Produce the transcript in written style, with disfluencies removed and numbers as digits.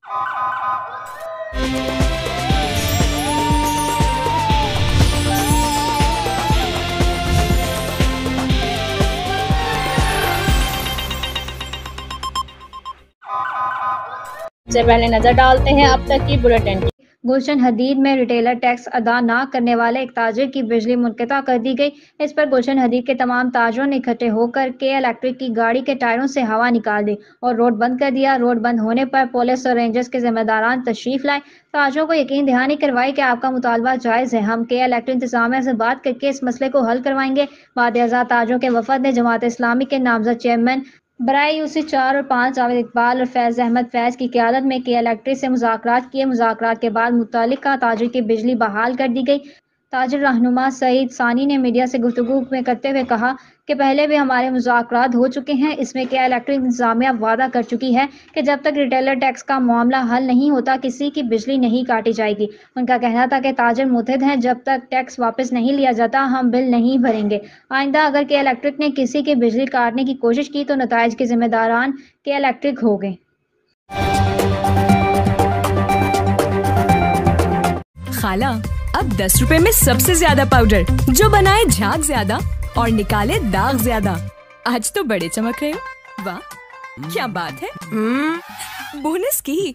से पहले नजर डालते हैं अब तक की बुलेटिन की। गुलशन हदीद में रिटेलर टैक्स अदा न करने वाले एक ताजिर की बिजली मुनक़ता कर दी गई। इस पर गुलशन हदीद के तमाम ताजरों ने इकट्ठे होकर के इलेक्ट्रिक की गाड़ी के टायरों से हवा निकाल दी और रोड बंद कर दिया। रोड बंद होने पर पुलिस और रेंजर्स के जिम्मेदारान तशरीफ लाए। ताजरों को यकीन दहानी करवाई कि आपका मुतालबा जायज़ है, हम के इलेक्ट्रिक इंतजामिया से बात करके इस मसले को हल करवाएंगे। बाद आज़ाद ताजरों के वफद ने जमात इस्लामी के नामजद चेयरमैन बराए यूसी 4 और 5 जावेद इकबाल और फैज़ अहमद फैज़ की क़यादत में के इलेक्ट्रिक से मुज़ाकरात किए। मुज़ाकरात के बाद मुत्तलिका ताजिर की बिजली बहाल कर दी गई। ताजिर रहनुमा सईद सानी ने मीडिया से गुफ्तगू में करते हुए कहा कि पहले भी हमारे मुज़ाकरात हो चुके हैं। इसमें के इलेक्ट्रिक इंतजामिया वादा कर चुकी है कि जब तक रिटेलर टैक्स का मामला हल नहीं होता किसी की बिजली नहीं काटी जाएगी। उनका कहना था कि ताजिर मुतहद हैं, जब तक टैक्स वापस नहीं लिया जाता हम बिल नहीं भरेंगे। आइंदा अगर के इलेक्ट्रिक ने किसी की बिजली काटने की कोशिश की तो नताइज के जिम्मेदारान के इलेक्ट्रिक होंगे। खाला, अब 10 रुपए में सबसे ज्यादा पाउडर जो बनाए झाग ज्यादा और निकाले दाग ज्यादा। आज तो बड़े चमक रहे हो। वाह, क्या बात है। बोनस की